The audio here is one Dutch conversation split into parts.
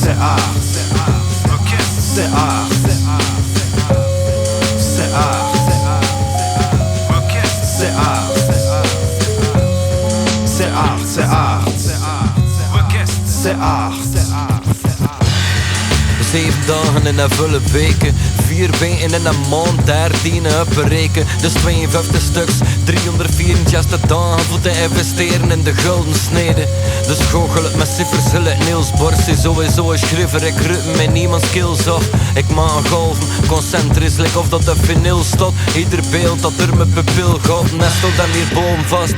c'est art, c'est art, c'est art, c'est art, c'est art, c'est art, c'est art. 7 dagen in een volle weken, 4 weken in een maand, 13 bereken. Dus 52 stuks, 364 dagen voor te investeren in de gulden snede. Dus goochel het met cijfers, hul het Niels Borst is sowieso een schrijver. Ik ruim met niemands skills af. Ik maak golven, concentrisch, like of dat de vinyl staat. Ieder beeld dat er mijn pupil gaat, nestelt hem hier boom vast.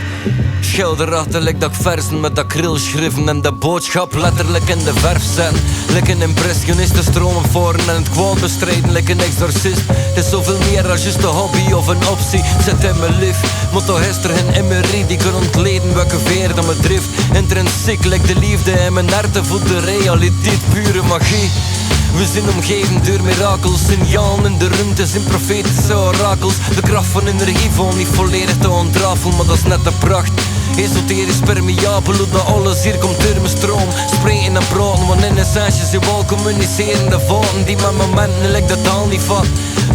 Schilderachtig like dat ik versen met acryl schrijven en de boodschap letterlijk in de verf zetten. Like een impressionist, de stromen voren en het kwaad bestrijden like een exorcist. Het is zoveel meer dan juist een hobby of een optie. Zit in mijn lief, moet toch gisteren geen MRI die kan ontleden welke veer dan me drift. Intrinsiek like de liefde in mijn herten voor de realiteit, pure magie. We zijn omgeven door mirakels, signalen in de ruimte zijn profetische orakels. De kracht van energie valt niet volledig te ontrafelen, maar dat is net de pracht. Esoterisch permeabel, hoe dat alles hier komt door mijn stroom. Spreken en praten, want in essentie zijn wel communicerende vaten die met momenten lijkt de taal niet vat.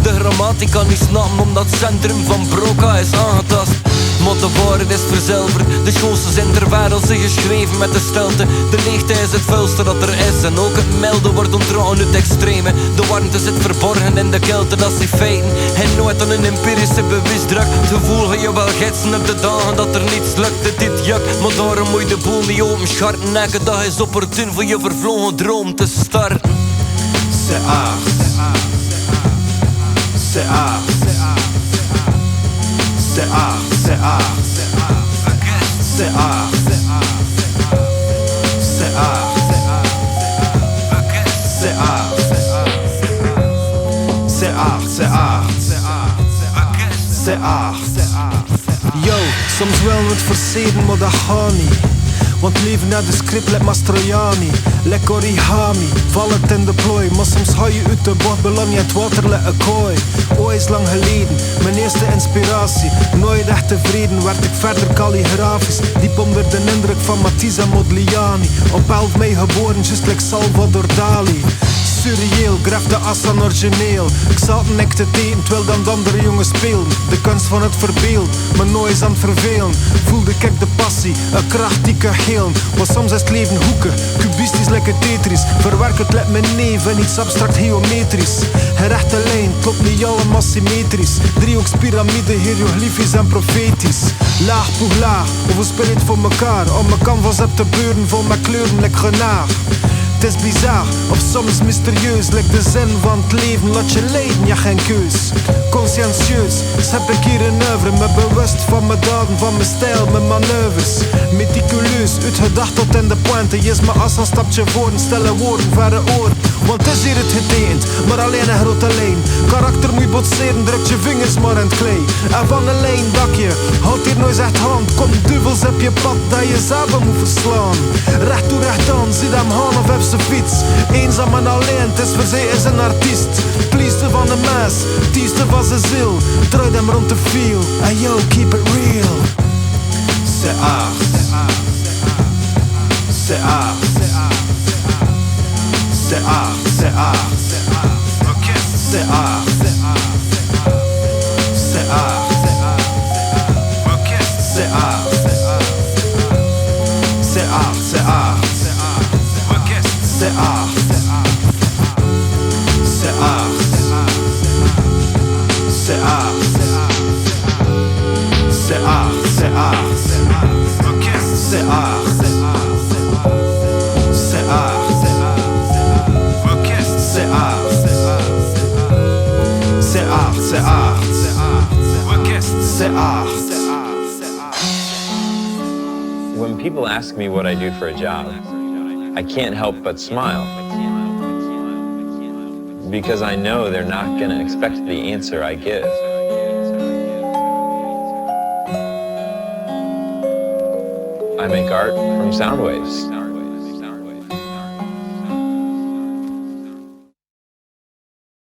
De grammatica niet snappen omdat het centrum van Broca is aangetast. Maar de waarheid is verzilverd, de schoonste zin ter wereld zijn geschreven met de stilte. De leegte is het vuilste dat er is en ook het milde wordt onttrokken uit extreme. De warmte zit verborgen in de kilte, dat is die feiten. En nooit aan een empirische bewijsdrang. Het gevoel ga je wel gidsen op de dagen dat er niets lukt, dit jakt. Maar daarom moet je de boel niet open scharten. Elke dag is opportun voor je vervlogen droom te starten. C'est art, c'est art, c'est art, c'est art, c'est art, c'est art, c'est art, c'est art, c'est art, c'est art. Yo, soms wel wat verseden, maar dat gaat niet. Want leven naar de script like Mastroianni. Like origami, val het in de plooi. Maar soms ga je uit de bocht, beland je het water, let een kooi. Ooit is lang geleden, mijn eerste inspiratie. Nooit echt tevreden, werd ik verder kalligrafisch. Diep onder de indruk van Matisse en Modigliani. Op 11 mei geboren, just like Salvador Dali. Surreëel, graf de as aan origineel. Ik zat nek te teten, terwijl dan de andere jongens spelen. De kunst van het verbeeld, maar nooit is aan het vervelen. Voelde ik de passie, een kracht die kan helen. Maar soms is het leven hoeken, cubistisch lekker Tetris. Verwerk het let mijn neef en iets abstract geometrisch. Een rechte lijn, klopt niet allemaal symmetrisch. Driehoekspyramide, hieroglyfisch en profetisch. Laag poeg laag, of we spelen het voor mekaar. Op mijn canvas heb de beuren vol met kleuren, like genaag. Het is bizar, of soms mysterieus. Like de zin van het leven, laat je leiden, ja geen keus. Conscientieus, heb ik hier een oeuvre. Me bewust van mijn daden, van mijn stijl, mijn manoeuvres. Meticuleus, uitgedacht tot in de pointe. Je is me als een stapje voor en stelle woorden, verre oor. Want het is hier het getekend, maar alleen een grote lijn. Karakter moet je botseren, druk je vingers maar in het klei. En van een lijn dakje, houd hier nooit echt hand. Kom duivels op je pad dat je zelf moet verslaan. Recht toe recht aan, zie hem gaan of heb zijn fiets. Eenzaam en alleen, het is voor zij is een artiest. Plieste van de mens, tieste van zijn ziel. Draai hem rond de feel, en yo, keep it real. C'est art, c'est art, c'est art, c'est art, c'est art, c'est art, c'est art, c'est art, c'est art, c'est art, c'est art, c'est art, c'est art, c'est art, c'est art, c'est art, c'est art, c'est art, c'est art, c'est art. When people ask me what I do for a job, I can't help but smile. Because I know they're not going to expect the answer I give. I make art from sound waves.